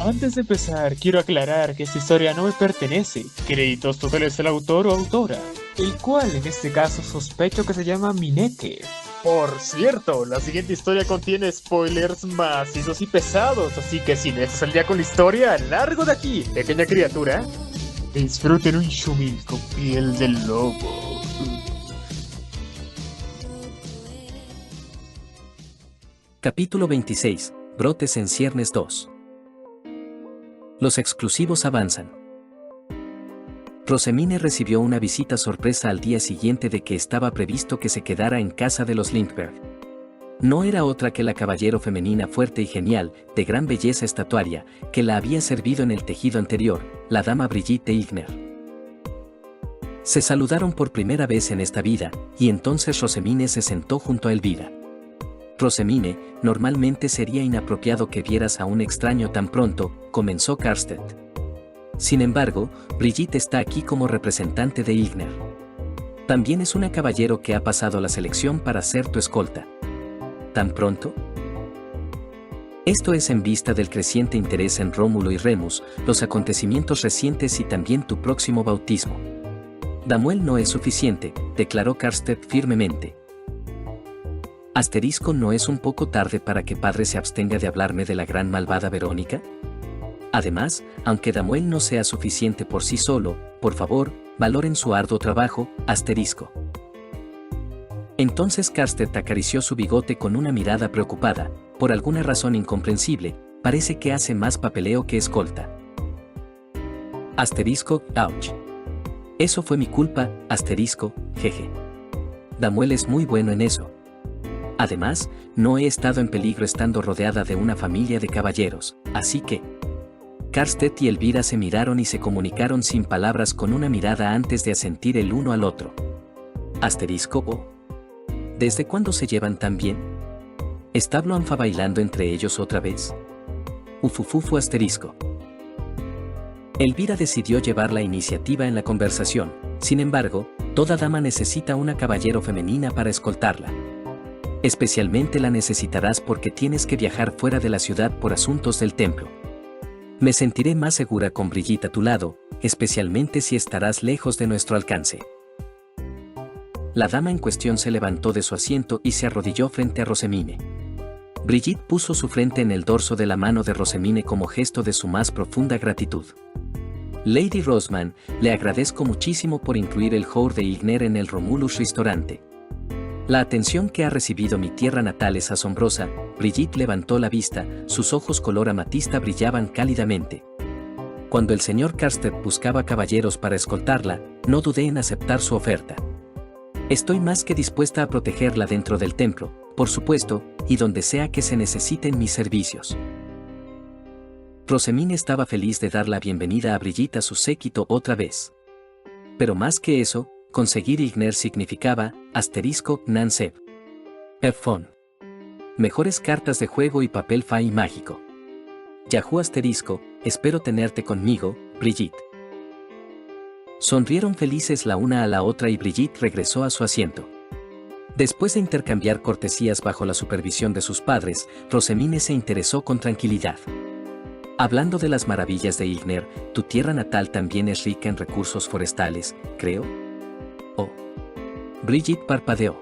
Antes de empezar, quiero aclarar que esta historia no me pertenece. Créditos totales al autor o autora, el cual en este caso sospecho que se llama Mineke. Por cierto, la siguiente historia contiene spoilers macizos y pesados, así que si no estás al día con la historia, largo de aquí, pequeña criatura. Disfruten un shumil con piel de lobo. Capítulo 26. Brotes en ciernes 2. Los exclusivos avanzan. Rosemine recibió una visita sorpresa al día siguiente de que estaba previsto que se quedara en casa de los Lindbergh. No era otra que la caballero femenina fuerte y genial, de gran belleza estatuaria, que la había servido en el tejido anterior, la dama Brigitte de Igner. Se saludaron por primera vez en esta vida, y entonces Rosemine se sentó junto a Elvira. Rosemine, normalmente sería inapropiado que vieras a un extraño tan pronto, comenzó Karstedt. Sin embargo, Brigitte está aquí como representante de Igner. También es una caballero que ha pasado la selección para ser tu escolta. ¿Tan pronto? Esto es en vista del creciente interés en Rómulo y Remus, los acontecimientos recientes y también tu próximo bautismo. Damuel no es suficiente, declaró Karstedt firmemente. ¿Asterisco no es un poco tarde para que padre se abstenga de hablarme de la gran malvada Verónica? Además, aunque Damuel no sea suficiente por sí solo, por favor, valoren su arduo trabajo, asterisco. Entonces Karstedt acarició su bigote con una mirada preocupada, por alguna razón incomprensible, parece que hace más papeleo que escolta. Asterisco, ouch. Eso fue mi culpa, asterisco, jeje. Damuel es muy bueno en eso. Además, no he estado en peligro estando rodeada de una familia de caballeros, así que... Karstedt y Elvira se miraron y se comunicaron sin palabras con una mirada antes de asentir el uno al otro. Asterisco o... ¿Desde cuándo se llevan tan bien? ¿Está Bloanfa bailando entre ellos otra vez? Ufufufu asterisco. Elvira decidió llevar la iniciativa en la conversación, sin embargo, toda dama necesita una caballero femenina para escoltarla. Especialmente la necesitarás porque tienes que viajar fuera de la ciudad por asuntos del templo. Me sentiré más segura con Brigitte a tu lado, especialmente si estarás lejos de nuestro alcance. La dama en cuestión se levantó de su asiento y se arrodilló frente a Rosemine. Brigitte puso su frente en el dorso de la mano de Rosemine como gesto de su más profunda gratitud. Lady Roseman, le agradezco muchísimo por incluir el Jour de Igner en el Romulus Restaurante. La atención que ha recibido mi tierra natal es asombrosa. Brigitte levantó la vista, sus ojos color amatista brillaban cálidamente. Cuando el señor Karstedt buscaba caballeros para escoltarla, no dudé en aceptar su oferta. Estoy más que dispuesta a protegerla dentro del templo, por supuesto, y donde sea que se necesiten mis servicios. Rosemine estaba feliz de dar la bienvenida a Brigitte a su séquito otra vez. Pero más que eso, conseguir Igner significaba, asterisco, Nanseb. Fon. Mejores cartas de juego y papel fai mágico. Yahoo asterisco, espero tenerte conmigo, Brigitte. Sonrieron felices la una a la otra y Brigitte regresó a su asiento. Después de intercambiar cortesías bajo la supervisión de sus padres, Rosemine se interesó con tranquilidad. Hablando de las maravillas de Igner, tu tierra natal también es rica en recursos forestales, creo. Oh. Brigitte parpadeó.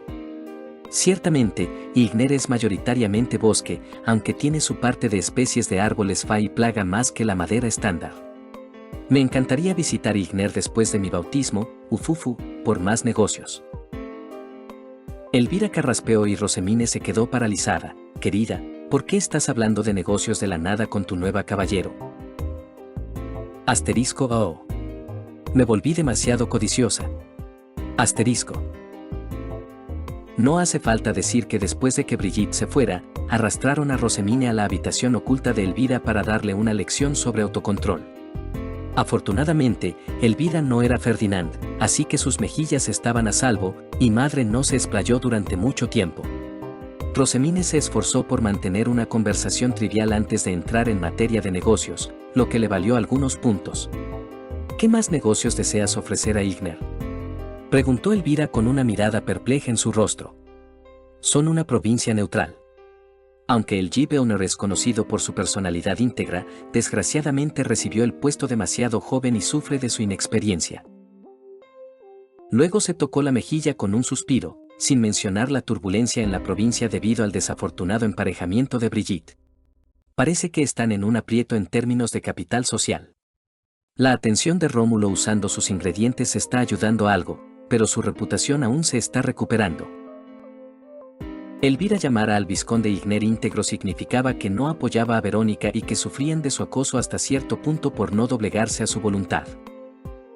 Ciertamente, Igner es mayoritariamente bosque, aunque tiene su parte de especies de árboles fa y plaga más que la madera estándar. Me encantaría visitar Igner después de mi bautismo, ufufu, por más negocios. Elvira carraspeó y Rosemine se quedó paralizada. Querida, ¿por qué estás hablando de negocios de la nada con tu nueva caballero? Asterisco oh. Me volví demasiado codiciosa. Asterisco. No hace falta decir que después de que Brigitte se fuera, arrastraron a Rosemine a la habitación oculta de Elvira para darle una lección sobre autocontrol. Afortunadamente, Elvira no era Ferdinand, así que sus mejillas estaban a salvo, y madre no se explayó durante mucho tiempo. Rosemine se esforzó por mantener una conversación trivial antes de entrar en materia de negocios, lo que le valió algunos puntos. ¿Qué más negocios deseas ofrecer a Igner? Preguntó Elvira con una mirada perpleja en su rostro. Son una provincia neutral. Aunque el Jeep Owner es conocido por su personalidad íntegra, desgraciadamente recibió el puesto demasiado joven y sufre de su inexperiencia. Luego se tocó la mejilla con un suspiro, sin mencionar la turbulencia en la provincia debido al desafortunado emparejamiento de Brigitte. Parece que están en un aprieto en términos de capital social. La atención de Rómulo usando sus ingredientes está ayudando algo, pero su reputación aún se está recuperando. Elvira llamar al vizconde Igner íntegro significaba que no apoyaba a Verónica y que sufrían de su acoso hasta cierto punto por no doblegarse a su voluntad.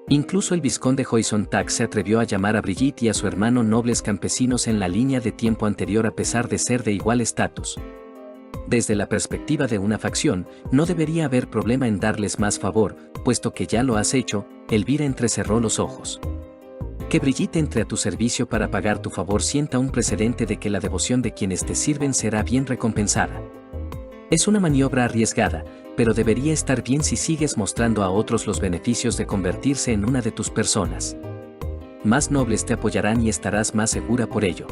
Incluso el vizconde Joyson-Tac se atrevió a llamar a Brigitte y a su hermano nobles campesinos en la línea de tiempo anterior a pesar de ser de igual estatus. Desde la perspectiva de una facción, no debería haber problema en darles más favor, puesto que ya lo has hecho. Elvira entrecerró los ojos. Que Brigitte entre a tu servicio para pagar tu favor sienta un precedente de que la devoción de quienes te sirven será bien recompensada. Es una maniobra arriesgada, pero debería estar bien si sigues mostrando a otros los beneficios de convertirse en una de tus personas. Más nobles te apoyarán y estarás más segura por ello.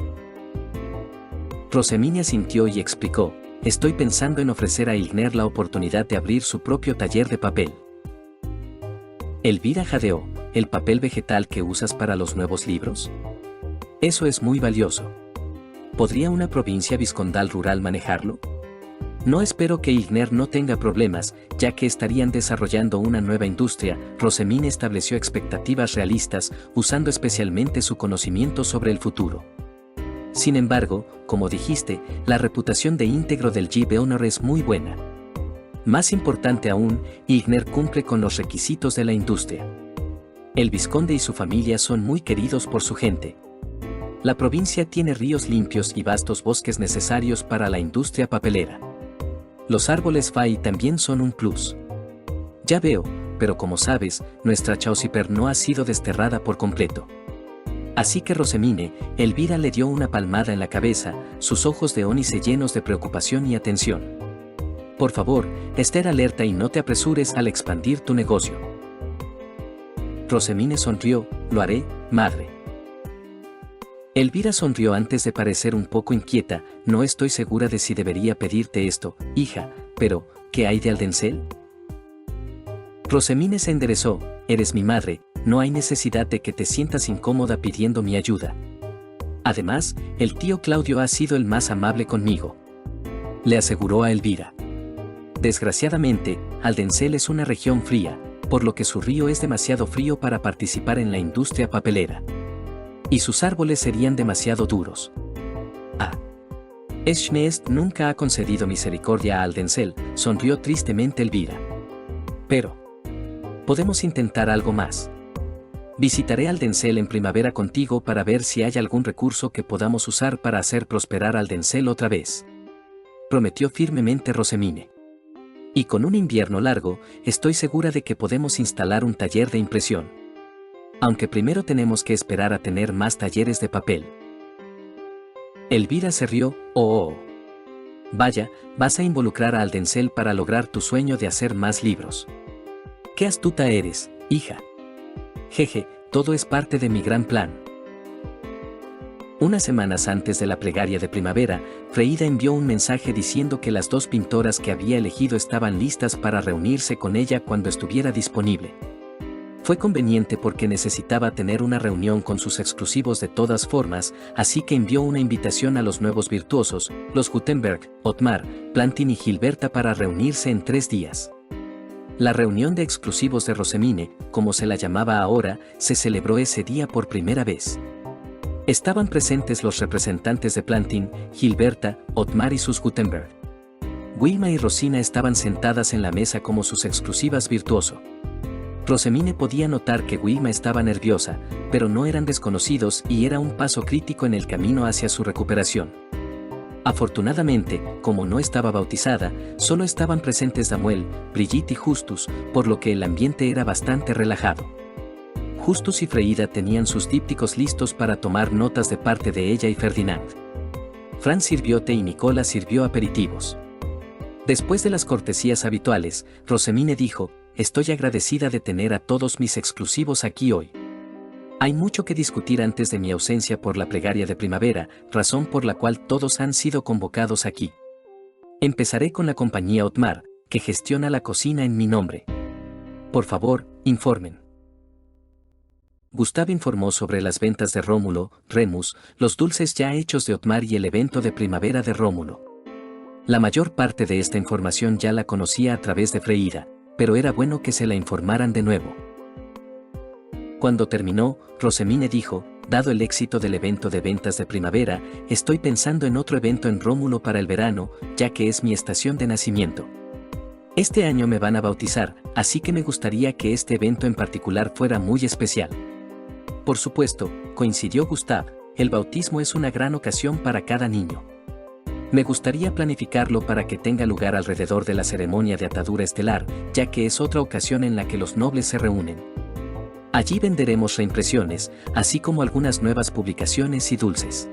Rosemina asintió y explicó: estoy pensando en ofrecer a Igner la oportunidad de abrir su propio taller de papel. Elvira jadeó: ¿el papel vegetal que usas para los nuevos libros? Eso es muy valioso. ¿Podría una provincia vizcondal rural manejarlo? No espero que Igner no tenga problemas, ya que estarían desarrollando una nueva industria. Rosemina estableció expectativas realistas, usando especialmente su conocimiento sobre el futuro. Sin embargo, como dijiste, la reputación de íntegro del Jeep Owner es muy buena. Más importante aún, Igner cumple con los requisitos de la industria. El vizconde y su familia son muy queridos por su gente. La provincia tiene ríos limpios y vastos bosques necesarios para la industria papelera. Los árboles Fay también son un plus. Ya veo, pero como sabes, nuestra Chauciper no ha sido desterrada por completo. Así que Rosemine, Elvira le dio una palmada en la cabeza, sus ojos de ónice llenos de preocupación y atención. Por favor, esté alerta y no te apresures al expandir tu negocio. Rosemine sonrió: lo haré, madre. Elvira sonrió antes de parecer un poco inquieta: no estoy segura de si debería pedirte esto, hija, pero, ¿qué hay de Aldencel? Rosemine se enderezó: eres mi madre, no hay necesidad de que te sientas incómoda pidiendo mi ayuda. Además, el tío Claudio ha sido el más amable conmigo, le aseguró a Elvira. Desgraciadamente, Aldencel es una región fría, por lo que su río es demasiado frío para participar en la industria papelera. Y sus árboles serían demasiado duros. Ah. Schneest nunca ha concedido misericordia a Aldencel, sonrió tristemente Elvira. Pero podemos intentar algo más. Visitaré Aldencel en primavera contigo para ver si hay algún recurso que podamos usar para hacer prosperar Aldencel otra vez, prometió firmemente Rosemine. Y con un invierno largo, estoy segura de que podemos instalar un taller de impresión. Aunque primero tenemos que esperar a tener más talleres de papel. Elvira se rió: oh. Vaya, vas a involucrar a Aldencel para lograr tu sueño de hacer más libros. Qué astuta eres, hija. Jeje, todo es parte de mi gran plan. Unas semanas antes de la plegaria de primavera, Freida envió un mensaje diciendo que las dos pintoras que había elegido estaban listas para reunirse con ella cuando estuviera disponible. Fue conveniente porque necesitaba tener una reunión con sus exclusivos de todas formas, así que envió una invitación a los nuevos virtuosos, los Gutenberg, Otmar, Plantin y Gilberta, para reunirse en 3 días. La reunión de exclusivos de Rosemine, como se la llamaba ahora, se celebró ese día por primera vez. Estaban presentes los representantes de Plantin, Gilberta, Otmar y sus Gutenberg. Wilma y Rosina estaban sentadas en la mesa como sus exclusivas virtuoso. Rosemine podía notar que Wilma estaba nerviosa, pero no eran desconocidos y era un paso crítico en el camino hacia su recuperación. Afortunadamente, como no estaba bautizada, solo estaban presentes Samuel, Brigitte y Justus, por lo que el ambiente era bastante relajado. Justus y Freida tenían sus dípticos listos para tomar notas de parte de ella y Ferdinand. Franz sirvió té y Nicola sirvió aperitivos. Después de las cortesías habituales, Rosemine dijo: estoy agradecida de tener a todos mis exclusivos aquí hoy. Hay mucho que discutir antes de mi ausencia por la plegaria de primavera, razón por la cual todos han sido convocados aquí. Empezaré con la compañía Otmar, que gestiona la cocina en mi nombre. Por favor, informen. Gustav informó sobre las ventas de Rómulo, Remus, los dulces ya hechos de Otmar y el evento de primavera de Rómulo. La mayor parte de esta información ya la conocía a través de Freída, pero era bueno que se la informaran de nuevo. Cuando terminó, Rosemine dijo, dado el éxito del evento de ventas de primavera, estoy pensando en otro evento en Rómulo para el verano, ya que es mi estación de nacimiento. Este año me van a bautizar, así que me gustaría que este evento en particular fuera muy especial. Por supuesto, coincidió Gustav, el bautismo es una gran ocasión para cada niño. Me gustaría planificarlo para que tenga lugar alrededor de la ceremonia de atadura estelar, ya que es otra ocasión en la que los nobles se reúnen. Allí venderemos reimpresiones, así como algunas nuevas publicaciones y dulces.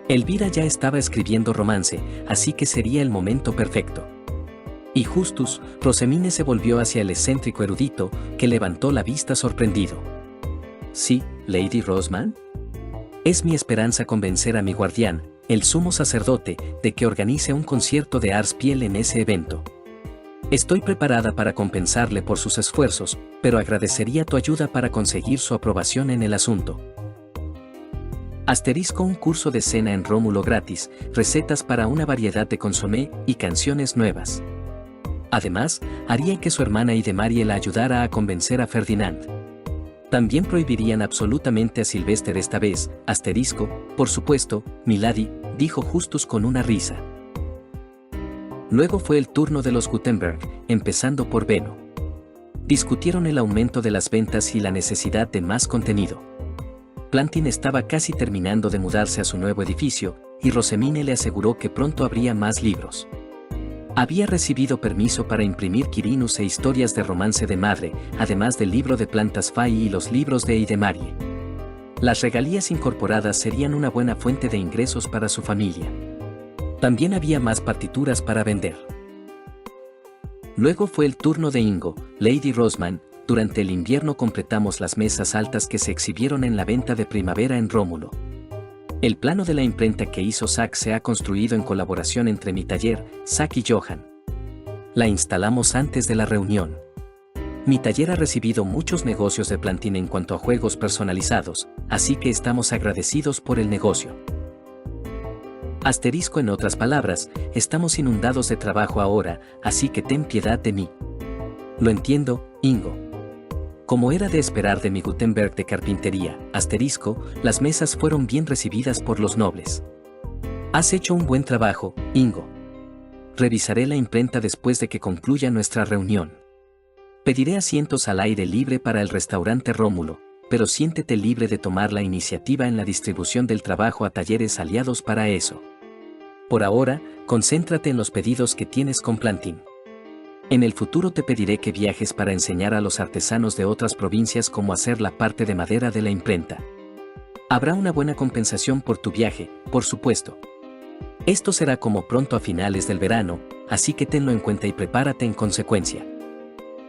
Elvira ya estaba escribiendo romance, así que sería el momento perfecto. Y Justus, Rosemine se volvió hacia el excéntrico erudito, que levantó la vista sorprendido. Sí, Lady Roseman. Es mi esperanza convencer a mi guardián, el sumo sacerdote, de que organice un concierto de Ars Piel en ese evento. Estoy preparada para compensarle por sus esfuerzos, pero agradecería tu ayuda para conseguir su aprobación en el asunto. Un curso de cena en Rómulo gratis, recetas para una variedad de consomé y canciones nuevas. Además, haría que su hermana Idemarie la ayudara a convencer a Ferdinand. También prohibirían absolutamente a Sylvester esta vez, por supuesto, milady, dijo Justus con una risa. Luego fue el turno de los Gutenberg, empezando por Benno. Discutieron el aumento de las ventas y la necesidad de más contenido. Plantin estaba casi terminando de mudarse a su nuevo edificio, y Rosemine le aseguró que pronto habría más libros. Había recibido permiso para imprimir Quirinus e historias de romance de madre, además del libro de plantas Fay y los libros de Idemarie. Las regalías incorporadas serían una buena fuente de ingresos para su familia. También había más partituras para vender. Luego fue el turno de Ingo, Lady Roseman. Durante el invierno completamos las mesas altas que se exhibieron en la venta de primavera en Rómulo. El plano de la imprenta que hizo Zack se ha construido en colaboración entre mi taller, Zack y Johan. La instalamos antes de la reunión. Mi taller ha recibido muchos negocios de Plantin en cuanto a juegos personalizados, así que estamos agradecidos por el negocio. En otras palabras, estamos inundados de trabajo ahora, así que ten piedad de mí. Lo entiendo, Ingo. Como era de esperar de mi Gutenberg de carpintería, las mesas fueron bien recibidas por los nobles. Has hecho un buen trabajo, Ingo. Revisaré la imprenta después de que concluya nuestra reunión. Pediré asientos al aire libre para el restaurante Rómulo, pero siéntete libre de tomar la iniciativa en la distribución del trabajo a talleres aliados para eso. Por ahora, concéntrate en los pedidos que tienes con Plantin. En el futuro te pediré que viajes para enseñar a los artesanos de otras provincias cómo hacer la parte de madera de la imprenta. Habrá una buena compensación por tu viaje, por supuesto. Esto será como pronto a finales del verano, así que tenlo en cuenta y prepárate en consecuencia.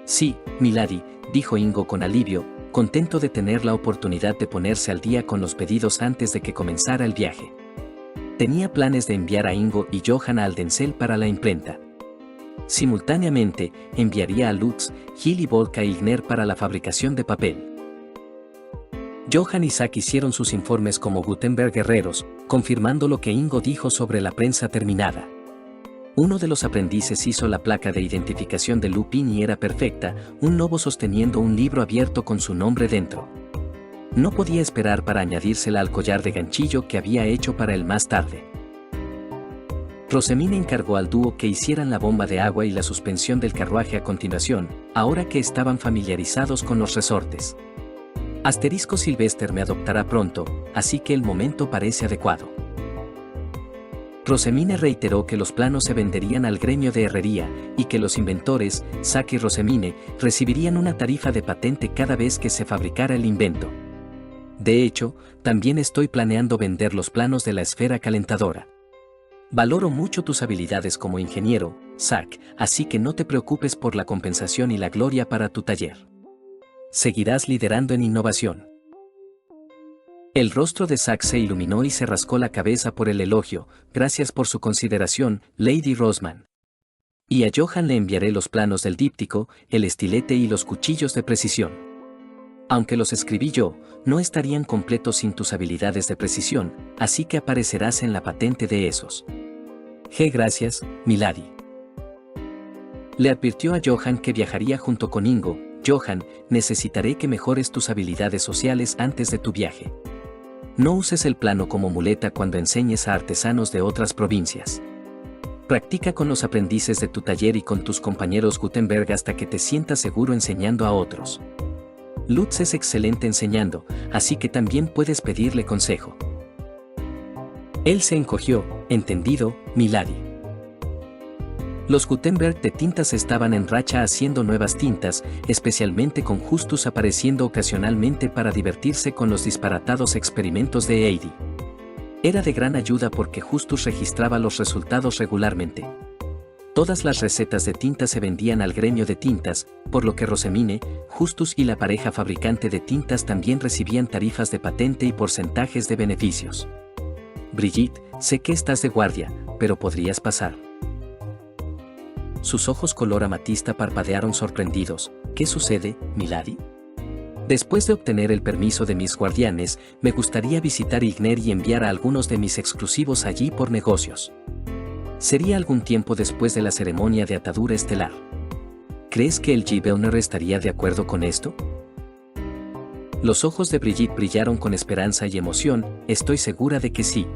Sí, milady, dijo Ingo con alivio, contento de tener la oportunidad de ponerse al día con los pedidos antes de que comenzara el viaje. Tenía planes de enviar a Ingo y Johan a Aldencel para la imprenta. Simultáneamente, enviaría a Lutz, Gil y Volka a Igner para la fabricación de papel. Johan y Zack hicieron sus informes como Gutenberg guerreros, confirmando lo que Ingo dijo sobre la prensa terminada. Uno de los aprendices hizo la placa de identificación de Lupin y era perfecta, un lobo sosteniendo un libro abierto con su nombre dentro. No podía esperar para añadírsela al collar de ganchillo que había hecho para él más tarde. Rosemine encargó al dúo que hicieran la bomba de agua y la suspensión del carruaje a continuación, ahora que estaban familiarizados con los resortes. Sylvester me adoptará pronto, así que el momento parece adecuado. Rosemine reiteró que los planos se venderían al gremio de herrería, y que los inventores, Zack y Rosemine, recibirían una tarifa de patente cada vez que se fabricara el invento. De hecho, también estoy planeando vender los planos de la esfera calentadora. Valoro mucho tus habilidades como ingeniero, Zack, así que no te preocupes por la compensación y la gloria para tu taller. Seguirás liderando en innovación. El rostro de Zack se iluminó y se rascó la cabeza por el elogio. Gracias por su consideración, Lady Roseman. Y a Johan le enviaré los planos del díptico, el estilete y los cuchillos de precisión. Aunque los escribí yo, no estarían completos sin tus habilidades de precisión, así que aparecerás en la patente de esos. Gracias, milady. Le advirtió a Johan que viajaría junto con Ingo. Johan, necesitaré que mejores tus habilidades sociales antes de tu viaje. No uses el plano como muleta cuando enseñes a artesanos de otras provincias. Practica con los aprendices de tu taller y con tus compañeros Gutenberg hasta que te sientas seguro enseñando a otros. Lutz es excelente enseñando, así que también puedes pedirle consejo. Él se encogió. Entendido, milady. Los Gutenberg de tintas estaban en racha haciendo nuevas tintas, especialmente con Justus apareciendo ocasionalmente para divertirse con los disparatados experimentos de Heidi. Era de gran ayuda porque Justus registraba los resultados regularmente. Todas las recetas de tinta se vendían al gremio de tintas, por lo que Rosemine, Justus y la pareja fabricante de tintas también recibían tarifas de patente y porcentajes de beneficios. Brigitte, sé que estás de guardia, pero podrías pasar. Sus ojos color amatista parpadearon sorprendidos. ¿Qué sucede, milady? Después de obtener el permiso de mis guardianes, me gustaría visitar Igner y enviar a algunos de mis exclusivos allí por negocios. Sería algún tiempo después de la ceremonia de atadura estelar. ¿Crees que el Gibelner estaría de acuerdo con esto? Los ojos de Brigitte brillaron con esperanza y emoción. Estoy segura de que sí.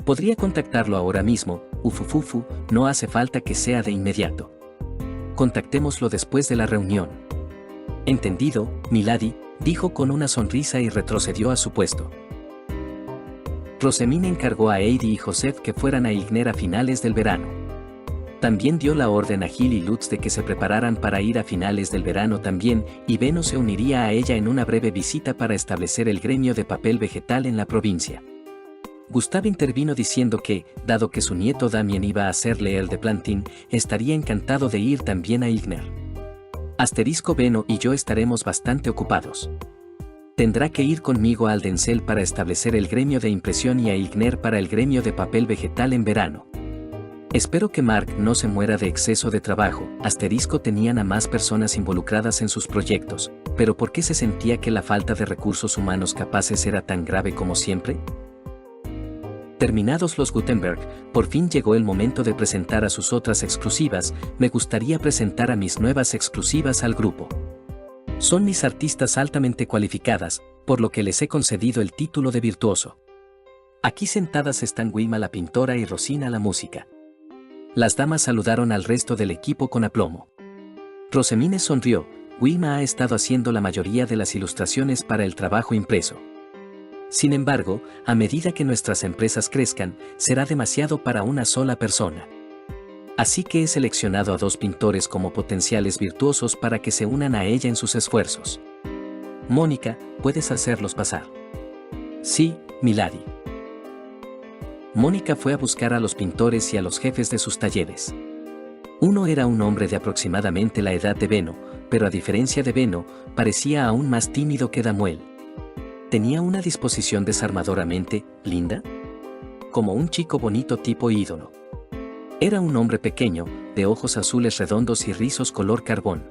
Podría contactarlo ahora mismo. Ufufufu, no hace falta que sea de inmediato. Contactémoslo después de la reunión. Entendido, milady, dijo con una sonrisa y retrocedió a su puesto. Rosemine encargó a Heidi y Joseph que fueran a Igner a finales del verano. También dio la orden a Gil y Lutz de que se prepararan para ir a finales del verano también, y Beno se uniría a ella en una breve visita para establecer el gremio de papel vegetal en la provincia. Gustave intervino diciendo que, dado que su nieto Damien iba a hacerle el de Plantin, estaría encantado de ir también a Igner. Beno y yo estaremos bastante ocupados. Tendrá que ir conmigo a Aldencel para establecer el gremio de impresión y a Igner para el gremio de papel vegetal en verano. Espero que Mark no se muera de exceso de trabajo. Tenían a más personas involucradas en sus proyectos, pero ¿por qué se sentía que la falta de recursos humanos capaces era tan grave como siempre? Terminados los Gutenberg, por fin llegó el momento de presentar a sus otras exclusivas. Me gustaría presentar a mis nuevas exclusivas al grupo. Son mis artistas altamente cualificadas, por lo que les he concedido el título de virtuoso. Aquí sentadas están Wilma la pintora y Rosina la música. Las damas saludaron al resto del equipo con aplomo. Rosemine sonrió. Wilma ha estado haciendo la mayoría de las ilustraciones para el trabajo impreso. Sin embargo, a medida que nuestras empresas crezcan, será demasiado para una sola persona. Así que he seleccionado a 2 pintores como potenciales virtuosos para que se unan a ella en sus esfuerzos. Mónica, ¿puedes hacerlos pasar? Sí, milady. Mónica fue a buscar a los pintores y a los jefes de sus talleres. Uno era un hombre de aproximadamente la edad de Beno, pero a diferencia de Beno, parecía aún más tímido que Damuel. Tenía una disposición desarmadoramente linda, como un chico bonito tipo ídolo. Era un hombre pequeño, de ojos azules redondos y rizos color carbón.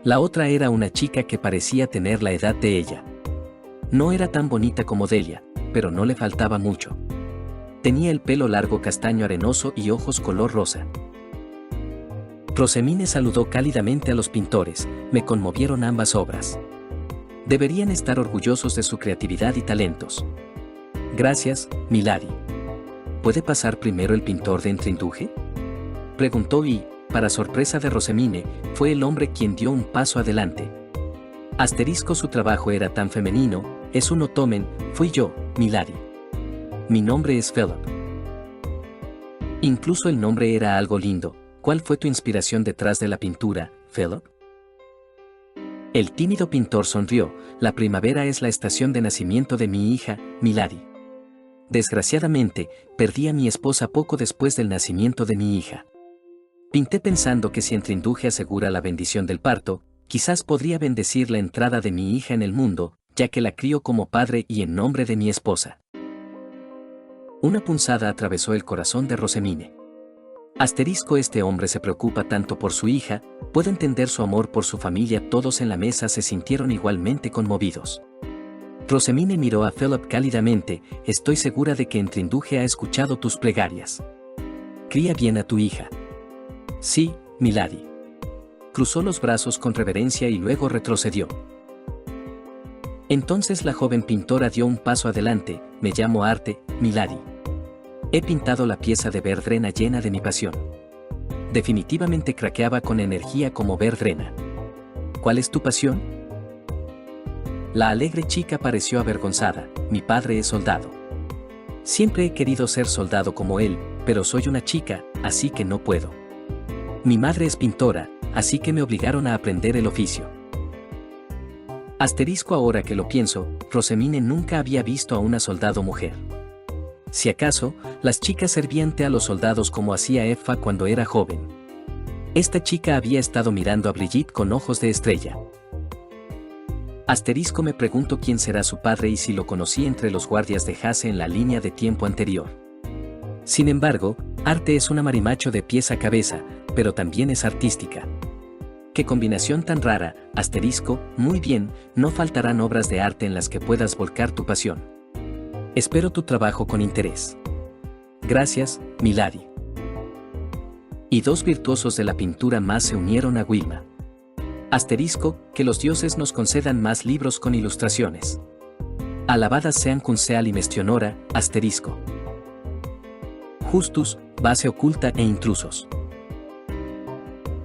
La otra era una chica que parecía tener la edad de ella. No era tan bonita como Delia, pero no le faltaba mucho. Tenía el pelo largo castaño arenoso y ojos color rosa. Rosemine saludó cálidamente a los pintores. Me conmovieron ambas obras. Deberían estar orgullosos de su creatividad y talentos. Gracias, milady. ¿Puede pasar primero el pintor de Entrinduje? Preguntó y, para sorpresa de Rosemine, fue el hombre quien dio un paso adelante. Su trabajo era tan femenino. Es un otomen. Fui yo, milady. Mi nombre es Philip. Incluso el nombre era algo lindo. ¿Cuál fue tu inspiración detrás de la pintura, Philip? El tímido pintor sonrió. La primavera es la estación de nacimiento de mi hija, milady. Desgraciadamente, perdí a mi esposa poco después del nacimiento de mi hija. Pinté pensando que si Entrinduje asegura la bendición del parto, quizás podría bendecir la entrada de mi hija en el mundo. ya que la crío como padre y en nombre de mi esposa. Una punzada atravesó el corazón de Rosamine. Este hombre se preocupa tanto por su hija, puedo entender su amor por su familia. Todos en la mesa se sintieron igualmente conmovidos. Rosamine miró a Philip cálidamente, estoy segura de que Trinduje ha escuchado tus plegarias. Cría bien a tu hija. Sí, milady. Cruzó los brazos con reverencia y luego retrocedió. Entonces la joven pintora dio un paso adelante, me llamo Arte, milady. He pintado la pieza de Verdrena llena de mi pasión. Definitivamente craqueaba con energía como Verdrena. ¿Cuál es tu pasión? La alegre chica pareció avergonzada, mi padre es soldado. Siempre he querido ser soldado como él, pero soy una chica, así que no puedo. Mi madre es pintora, así que me obligaron a aprender el oficio. Ahora que lo pienso, Rosamine nunca había visto a una soldado mujer. Si acaso, las chicas servían té a los soldados como hacía Effa cuando era joven. Esta chica había estado mirando a Brigitte con ojos de estrella. Me pregunto quién será su padre y si lo conocí entre los guardias de Hase en la línea de tiempo anterior. Sin embargo, Arte es una marimacho de pies a cabeza, pero también es artística. ¡Qué combinación tan rara! Muy bien, no faltarán obras de arte en las que puedas volcar tu pasión. Espero tu trabajo con interés. Gracias, milady. Y dos virtuosos de la pintura más se unieron a Wilma. Que los dioses nos concedan más libros con ilustraciones. Alabadas sean Kunseal y Mestionora, Justus, base oculta e intrusos.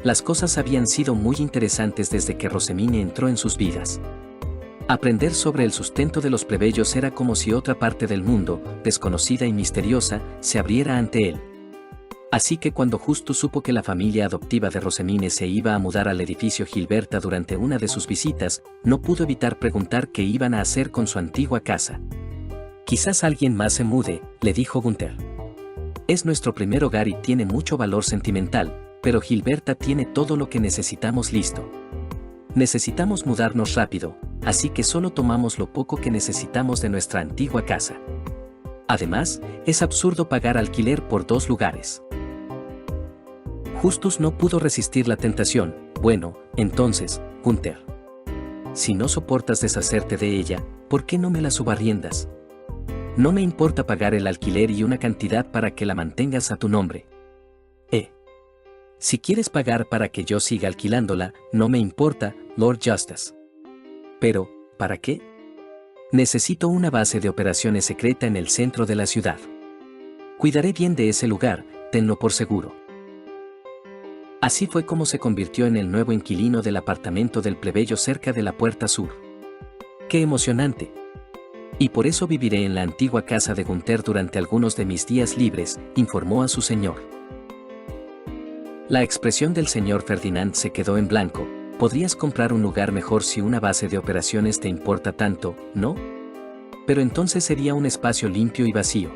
Las cosas habían sido muy interesantes desde que Rosamine entró en sus vidas. Aprender sobre el sustento de los plebeyos era como si otra parte del mundo, desconocida y misteriosa, se abriera ante él. Así que cuando Justus supo que la familia adoptiva de Rosamine se iba a mudar al edificio Gilberta durante una de sus visitas, no pudo evitar preguntar qué iban a hacer con su antigua casa. Quizás alguien más se mude, le dijo Gunther. Es nuestro primer hogar y tiene mucho valor sentimental, pero Gilberta tiene todo lo que necesitamos listo. Necesitamos mudarnos rápido, así que solo tomamos lo poco que necesitamos de nuestra antigua casa. Además, es absurdo pagar alquiler por 2 lugares. Justus no pudo resistir la tentación. Bueno, entonces, Gunther. Si no soportas deshacerte de ella, ¿por qué no me la subarriendas? No me importa pagar el alquiler y una cantidad para que la mantengas a tu nombre. Si quieres pagar para que yo siga alquilándola, no me importa, Lord Justice. Pero, ¿para qué? Necesito una base de operaciones secreta en el centro de la ciudad. Cuidaré bien de ese lugar, tenlo por seguro. Así fue como se convirtió en el nuevo inquilino del apartamento del plebeyo cerca de la puerta sur. ¡Qué emocionante! Y por eso viviré en la antigua casa de Gunther durante algunos de mis días libres, informó a su señor. La expresión del señor Ferdinand se quedó en blanco. Podrías comprar un lugar mejor si una base de operaciones te importa tanto, ¿no? Pero entonces sería un espacio limpio y vacío.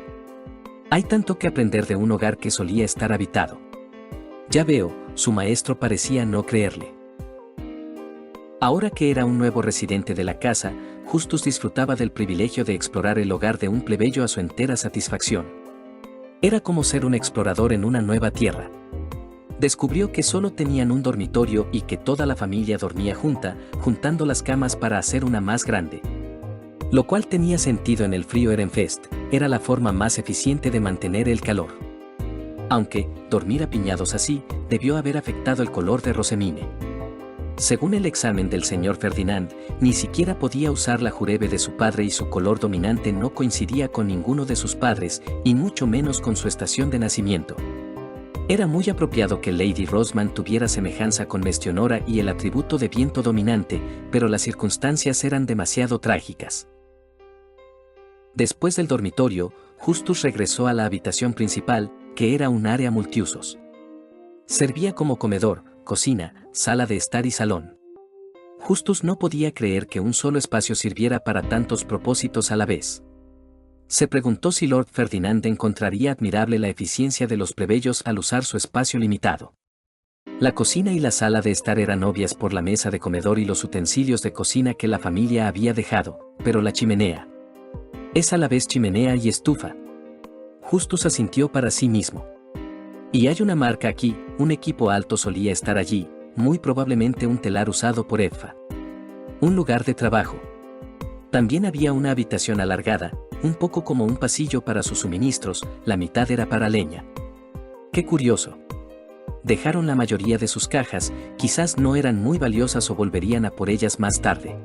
Hay tanto que aprender de un hogar que solía estar habitado. Ya veo, su maestro parecía no creerle. Ahora que era un nuevo residente de la casa, Justus disfrutaba del privilegio de explorar el hogar de un plebeyo a su entera satisfacción. Era como ser un explorador en una nueva tierra. Descubrió que solo tenían un dormitorio y que toda la familia dormía junta, juntando las camas para hacer una más grande. Lo cual tenía sentido en el frío Ehrenfest, era la forma más eficiente de mantener el calor. Aunque, dormir apiñados así, debió haber afectado el color de Rosamine. Según el examen del señor Ferdinand, ni siquiera podía usar la jurebe de su padre y su color dominante no coincidía con ninguno de sus padres, y mucho menos con su estación de nacimiento. Era muy apropiado que Lady Rosman tuviera semejanza con Mestionora y el atributo de viento dominante, pero las circunstancias eran demasiado trágicas. Después del dormitorio, Justus regresó a la habitación principal, que era un área multiusos. Servía como comedor, cocina, sala de estar y salón. Justus no podía creer que un solo espacio sirviera para tantos propósitos a la vez. Se preguntó si Lord Ferdinand encontraría admirable la eficiencia de los plebeyos al usar su espacio limitado. La cocina y la sala de estar eran obvias por la mesa de comedor y los utensilios de cocina que la familia había dejado, pero la chimenea. Es a la vez chimenea y estufa. Justus asintió para sí mismo. Y hay una marca aquí, un equipo alto solía estar allí, muy probablemente un telar usado por Edfa. Un lugar de trabajo. También había una habitación alargada, un poco como un pasillo para sus suministros, la mitad era para leña. ¡Qué curioso! Dejaron la mayoría de sus cajas, quizás no eran muy valiosas o volverían a por ellas más tarde.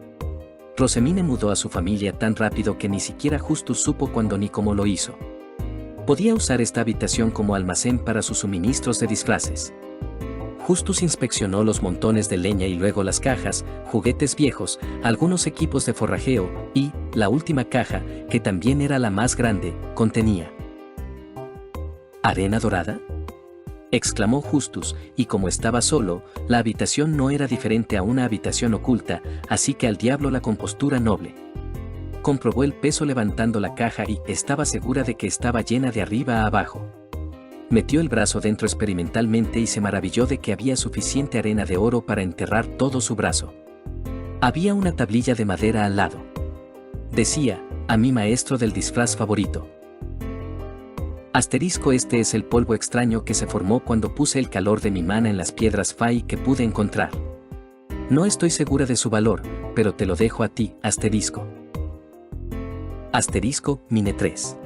Rosemine mudó a su familia tan rápido que ni siquiera Justus supo cuándo ni cómo lo hizo. Podía usar esta habitación como almacén para sus suministros de disfraces. Justus inspeccionó los montones de leña y luego las cajas, juguetes viejos, algunos equipos de forrajeo, y, la última caja, que también era la más grande, contenía ¿arena dorada?, exclamó Justus, y como estaba solo, la habitación no era diferente a una habitación oculta, así que al diablo la compostura noble. Comprobó el peso levantando la caja y estaba segura de que estaba llena de arriba a abajo. Metió el brazo dentro experimentalmente y se maravilló de que había suficiente arena de oro para enterrar todo su brazo. Había una tablilla de madera al lado. Decía, a mi maestro del disfraz favorito. Este es el polvo extraño que se formó cuando puse el calor de mi mana en las piedras Fai que pude encontrar. No estoy segura de su valor, pero te lo dejo a ti, Mine 3.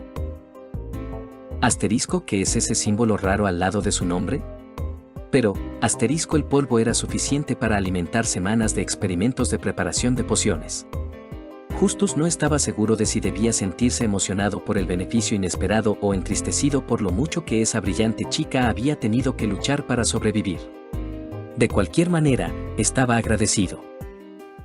¿Qué es ese símbolo raro al lado de su nombre? Pero, el polvo era suficiente para alimentar semanas de experimentos de preparación de pociones. Justus no estaba seguro de si debía sentirse emocionado por el beneficio inesperado o entristecido por lo mucho que esa brillante chica había tenido que luchar para sobrevivir. De cualquier manera, estaba agradecido.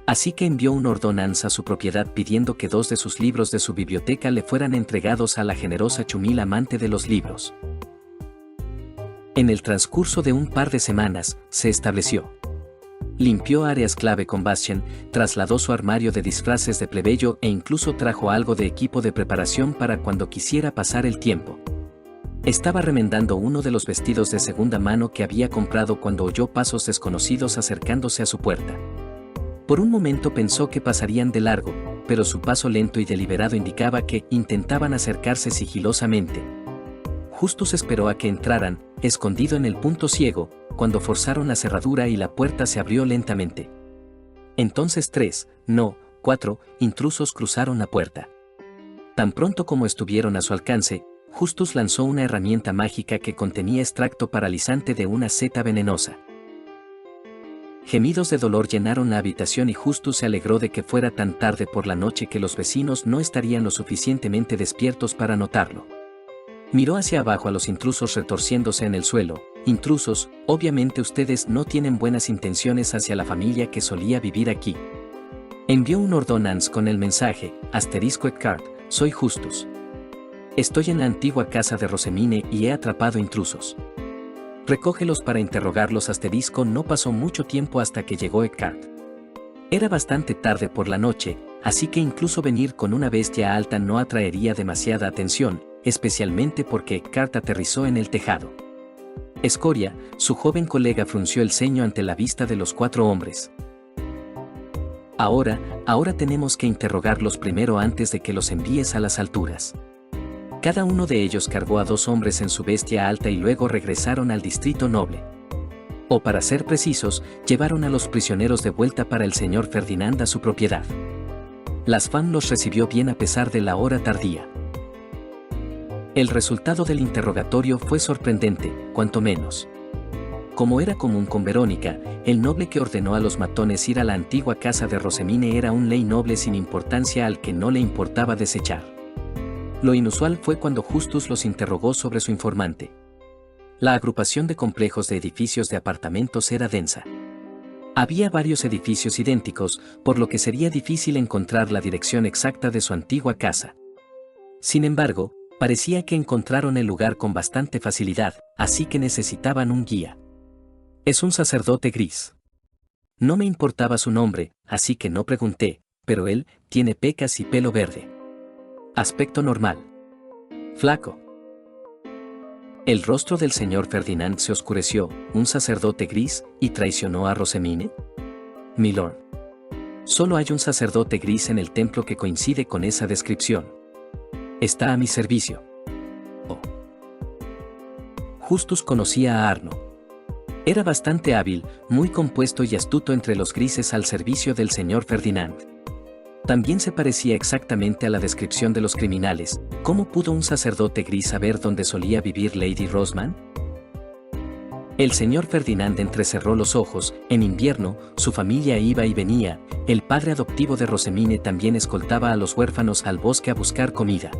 Así que envió un ordonanza a su propiedad pidiendo que 2 de sus libros de su biblioteca le fueran entregados a la generosa Chumil amante de los libros. En el transcurso de un par de semanas, se estableció. Limpió áreas clave con Bastian, trasladó su armario de disfraces de plebeyo e incluso trajo algo de equipo de preparación para cuando quisiera pasar el tiempo. Estaba remendando uno de los vestidos de segunda mano que había comprado cuando oyó pasos desconocidos acercándose a su puerta. Por un momento pensó que pasarían de largo, pero su paso lento y deliberado indicaba que intentaban acercarse sigilosamente. Justus esperó a que entraran, escondido en el punto ciego, cuando forzaron la cerradura y la puerta se abrió lentamente. Entonces 4 intrusos cruzaron la puerta. Tan pronto como estuvieron a su alcance, Justus lanzó una herramienta mágica que contenía extracto paralizante de una seta venenosa. Gemidos de dolor llenaron la habitación y Justus se alegró de que fuera tan tarde por la noche que los vecinos no estarían lo suficientemente despiertos para notarlo. Miró hacia abajo a los intrusos retorciéndose en el suelo. Intrusos, obviamente ustedes no tienen buenas intenciones hacia la familia que solía vivir aquí. Envió un ordonance con el mensaje, *Edcard, soy Justus. Estoy en la antigua casa de Rosemine y he atrapado intrusos. Recógelos para interrogarlos. No pasó mucho tiempo hasta que llegó Edcard. Era bastante tarde por la noche, así que incluso venir con una bestia alta no atraería demasiada atención, especialmente porque Edcard aterrizó en el tejado. Escoria, su joven colega, frunció el ceño ante la vista de los 4 hombres. Ahora tenemos que interrogarlos primero antes de que los envíes a las alturas. Cada uno de ellos cargó a 2 hombres en su bestia alta y luego regresaron al distrito noble. O para ser precisos, llevaron a los prisioneros de vuelta para el señor Ferdinand a su propiedad. Las FAM los recibió bien a pesar de la hora tardía. El resultado del interrogatorio fue sorprendente, cuanto menos. Como era común con Verónica, el noble que ordenó a los matones ir a la antigua casa de Rosemine era un ley noble sin importancia al que no le importaba desechar. Lo inusual fue cuando Justus los interrogó sobre su informante. La agrupación de complejos de edificios de apartamentos era densa. Había varios edificios idénticos, por lo que sería difícil encontrar la dirección exacta de su antigua casa. Sin embargo, parecía que encontraron el lugar con bastante facilidad, así que necesitaban un guía. Es un sacerdote gris. No me importaba su nombre, así que no pregunté, pero él tiene pecas y pelo verde. Aspecto normal. Flaco. El rostro del señor Ferdinand se oscureció, un sacerdote gris, y traicionó a Rosemine. Milord. Solo hay un sacerdote gris en el templo que coincide con esa descripción. Está a mi servicio. Oh. Justus conocía a Arno. Era bastante hábil, muy compuesto y astuto entre los grises al servicio del señor Ferdinand. También se parecía exactamente a la descripción de los criminales. ¿Cómo pudo un sacerdote gris saber dónde solía vivir Lady Roseman? El señor Ferdinand entrecerró los ojos. En invierno, su familia iba y venía. El padre adoptivo de Rosemine también escoltaba a los huérfanos al bosque a buscar comida.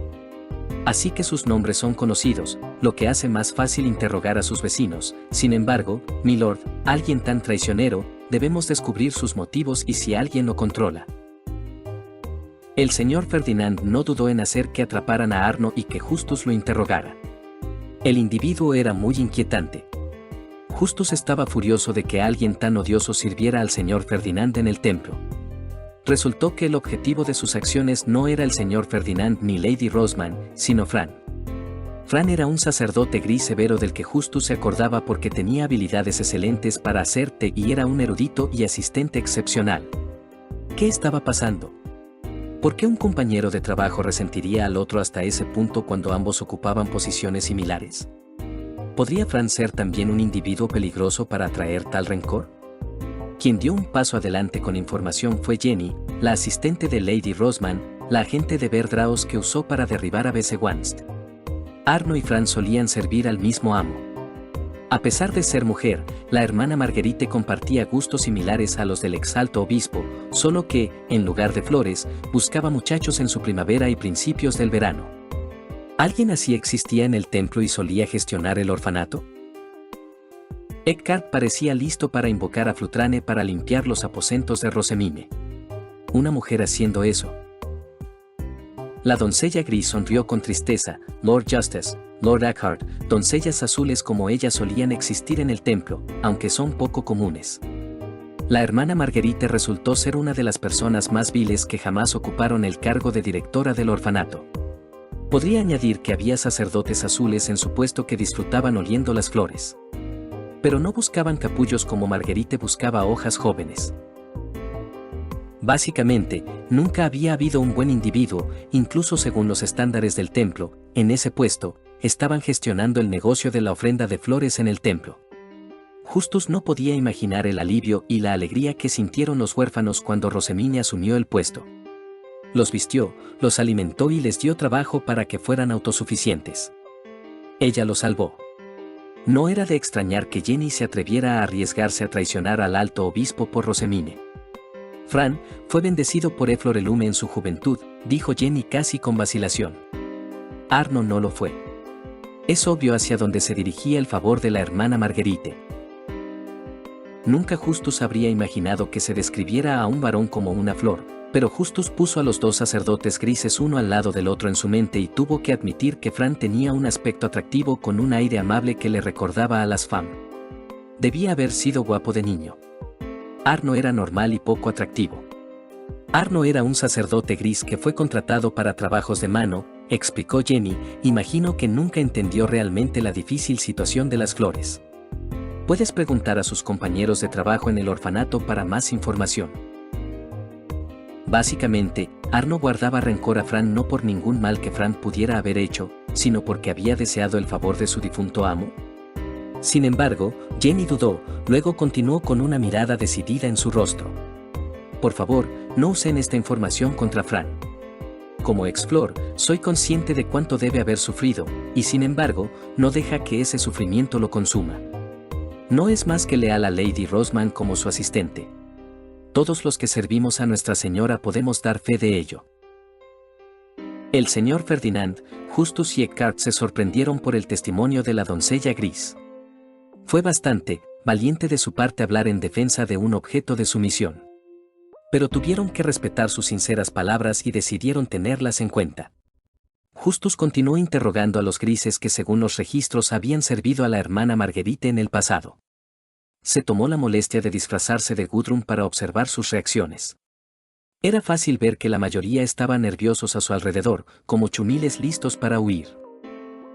Así que sus nombres son conocidos, lo que hace más fácil interrogar a sus vecinos. Sin embargo, milord, alguien tan traicionero, debemos descubrir sus motivos y si alguien lo controla. El señor Ferdinand no dudó en hacer que atraparan a Arno y que Justus lo interrogara. El individuo era muy inquietante. Justus estaba furioso de que alguien tan odioso sirviera al señor Ferdinand en el templo. Resultó que el objetivo de sus acciones no era el señor Ferdinand ni Lady Roseman, sino Fran. Fran era un sacerdote gris severo del que Justus se acordaba porque tenía habilidades excelentes para hacer té y era un erudito y asistente excepcional. ¿Qué estaba pasando? ¿Por qué un compañero de trabajo resentiría al otro hasta ese punto cuando ambos ocupaban posiciones similares? ¿Podría Fran ser también un individuo peligroso para atraer tal rencor? Quien dio un paso adelante con información fue Jenny, la asistente de Lady Roseman, la agente de Verdraos que usó para derribar a Besewanst. Arno y Fran solían servir al mismo amo. A pesar de ser mujer, la hermana Marguerite compartía gustos similares a los del exalto obispo, solo que, en lugar de flores, buscaba muchachos en su primavera y principios del verano. ¿Alguien así existía en el templo y solía gestionar el orfanato? Eckhart parecía listo para invocar a Flutrane para limpiar los aposentos de Rosemine. Una mujer haciendo eso. La doncella gris sonrió con tristeza. Lord Justice, Lord Eckhart, doncellas azules como ella solían existir en el templo, aunque son poco comunes. La hermana Marguerite resultó ser una de las personas más viles que jamás ocuparon el cargo de directora del orfanato. Podría añadir que había sacerdotes azules en su puesto que disfrutaban oliendo las flores. Pero no buscaban capullos como Marguerite buscaba hojas jóvenes. Básicamente, nunca había habido un buen individuo, incluso según los estándares del templo, en ese puesto, estaban gestionando el negocio de la ofrenda de flores en el templo. Justus no podía imaginar el alivio y la alegría que sintieron los huérfanos cuando Rosemine asumió el puesto. Los vistió, los alimentó y les dio trabajo para que fueran autosuficientes. Ella los salvó. No era de extrañar que Jenny se atreviera a arriesgarse a traicionar al alto obispo por Rosemine. Fran fue bendecido por Eflorelume en su juventud, dijo Jenny casi con vacilación. Arno no lo fue. Es obvio hacia dónde se dirigía el favor de la hermana Marguerite. Nunca Justus habría imaginado que se describiera a un varón como una flor, pero Justus puso a los dos sacerdotes grises uno al lado del otro en su mente y tuvo que admitir que Fran tenía un aspecto atractivo con un aire amable que le recordaba a las femmes. Debía haber sido guapo de niño. Arno era normal y poco atractivo. Arno era un sacerdote gris que fue contratado para trabajos de mano, explicó Jenny. Imagino que nunca entendió realmente la difícil situación de las flores. Puedes preguntar a sus compañeros de trabajo en el orfanato para más información. Básicamente, Arno guardaba rencor a Fran no por ningún mal que Fran pudiera haber hecho, sino porque había deseado el favor de su difunto amo. Sin embargo, Jenny dudó, luego continuó con una mirada decidida en su rostro. Por favor, no usen esta información contra Fran. Como ex-Flor, soy consciente de cuánto debe haber sufrido, y sin embargo, no deja que ese sufrimiento lo consuma. No es más que leal a Lady Roseman como su asistente. Todos los que servimos a Nuestra Señora podemos dar fe de ello. El señor Ferdinand, Justus y Eckhart se sorprendieron por el testimonio de la doncella gris. Fue bastante valiente de su parte hablar en defensa de un objeto de sumisión. Pero tuvieron que respetar sus sinceras palabras y decidieron tenerlas en cuenta. Justus continuó interrogando a los grises que según los registros habían servido a la hermana Marguerite en el pasado. Se tomó la molestia de disfrazarse de Gudrun para observar sus reacciones. Era fácil ver que la mayoría estaban nerviosos a su alrededor, como chumiles listos para huir.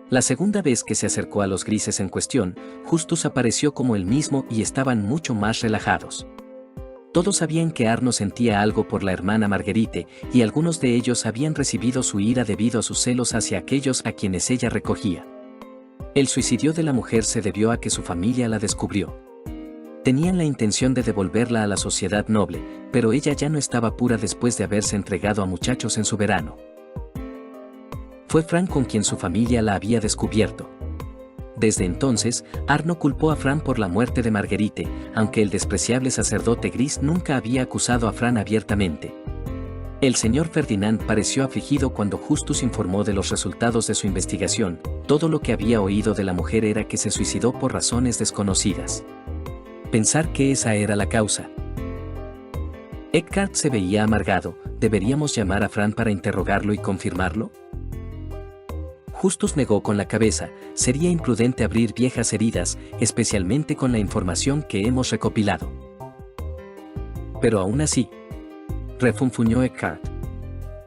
La segunda vez que se acercó a los grises en cuestión, Justus apareció como el mismo y estaban mucho más relajados. Todos sabían que Arno sentía algo por la hermana Marguerite, y algunos de ellos habían recibido su ira debido a sus celos hacia aquellos a quienes ella recogía. El suicidio de la mujer se debió a que su familia la descubrió. Tenían la intención de devolverla a la sociedad noble, pero ella ya no estaba pura después de haberse entregado a muchachos en su verano. Fue Fran con quien su familia la había descubierto. Desde entonces, Arno culpó a Fran por la muerte de Marguerite, aunque el despreciable sacerdote gris nunca había acusado a Fran abiertamente. El señor Ferdinand pareció afligido cuando Justus informó de los resultados de su investigación. Todo lo que había oído de la mujer era que se suicidó por razones desconocidas. Pensar que esa era la causa. Eckhart se veía amargado. ¿Deberíamos llamar a Fran para interrogarlo y confirmarlo? Justus negó con la cabeza. Sería imprudente abrir viejas heridas, especialmente con la información que hemos recopilado. Pero aún así, refunfuñó Eckhart.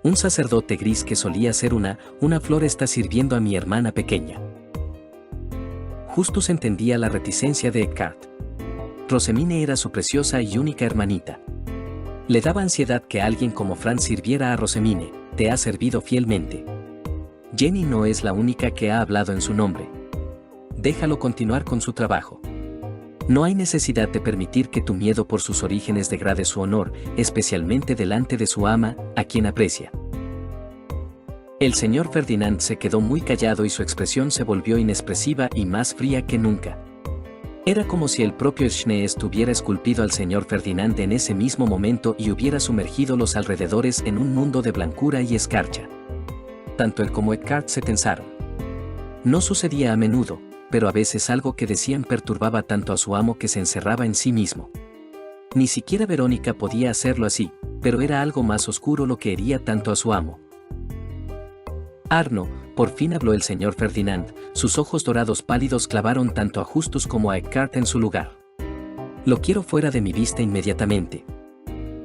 Un sacerdote gris que solía ser una flor está sirviendo a mi hermana pequeña. Justus entendía la reticencia de Eckhart. Rosemine era su preciosa y única hermanita. Le daba ansiedad que alguien como Fran sirviera a Rosemine. Te ha servido fielmente. Jenny no es la única que ha hablado en su nombre. Déjalo continuar con su trabajo. No hay necesidad de permitir que tu miedo por sus orígenes degrade su honor, especialmente delante de su ama, a quien aprecia. El señor Ferdinand se quedó muy callado y su expresión se volvió inexpresiva y más fría que nunca. Era como si el propio Schnees hubiera esculpido al señor Ferdinand en ese mismo momento y hubiera sumergido los alrededores en un mundo de blancura y escarcha. Tanto él como Eckhart se tensaron. No sucedía a menudo, pero a veces algo que decían perturbaba tanto a su amo que se encerraba en sí mismo. Ni siquiera Verónica podía hacerlo así, pero era algo más oscuro lo que hería tanto a su amo. Arno, por fin habló el señor Ferdinand, sus ojos dorados pálidos clavaron tanto a Justus como a Eckhart en su lugar. Lo quiero fuera de mi vista inmediatamente.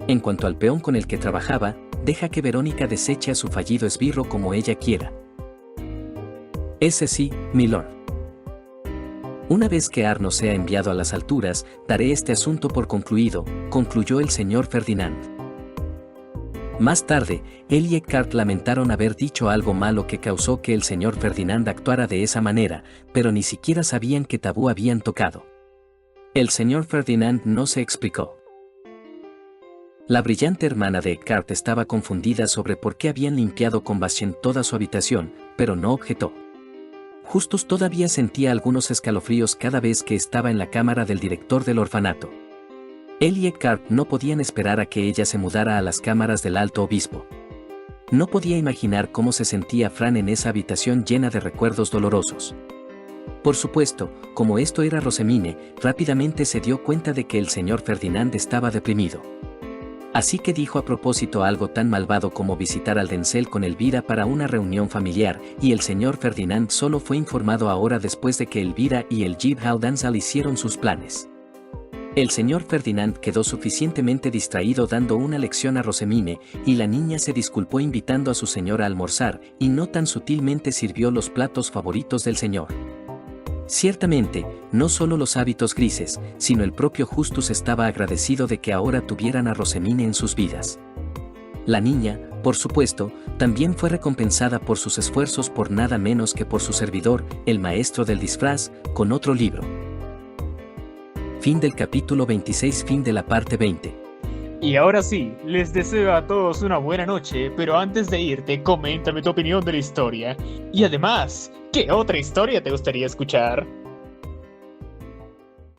En cuanto al peón con el que trabajaba, deja que Verónica deseche a su fallido esbirro como ella quiera. Ese sí, milord. Una vez que Arno sea enviado a las alturas, daré este asunto por concluido, concluyó el señor Ferdinand. Más tarde, él y Eckhart lamentaron haber dicho algo malo que causó que el señor Ferdinand actuara de esa manera, pero ni siquiera sabían qué tabú habían tocado. El señor Ferdinand no se explicó. La brillante hermana de Eckhart estaba confundida sobre por qué habían limpiado con Bastien toda su habitación, pero no objetó. Justus todavía sentía algunos escalofríos cada vez que estaba en la cámara del director del orfanato. Él y Eckhart no podían esperar a que ella se mudara a las cámaras del alto obispo. No podía imaginar cómo se sentía Fran en esa habitación llena de recuerdos dolorosos. Por supuesto, como esto era Rosemine, rápidamente se dio cuenta de que el señor Ferdinand estaba deprimido. Así que dijo a propósito algo tan malvado como visitar al Denzel con Elvira para una reunión familiar, y el señor Ferdinand solo fue informado ahora después de que Elvira y el Jib Haldansal hicieron sus planes. El señor Ferdinand quedó suficientemente distraído dando una lección a Rosemine, y la niña se disculpó invitando a su señora a almorzar, y no tan sutilmente sirvió los platos favoritos del señor. Ciertamente, no solo los hábitos grises, sino el propio Justus estaba agradecido de que ahora tuvieran a Rosemine en sus vidas. La niña, por supuesto, también fue recompensada por sus esfuerzos por nada menos que por su servidor, el maestro del disfraz, con otro libro. Fin del capítulo 26. Fin de la parte 20. Y ahora sí, les deseo a todos una buena noche, pero antes de irte, coméntame tu opinión de la historia. Y además, ¿qué otra historia te gustaría escuchar?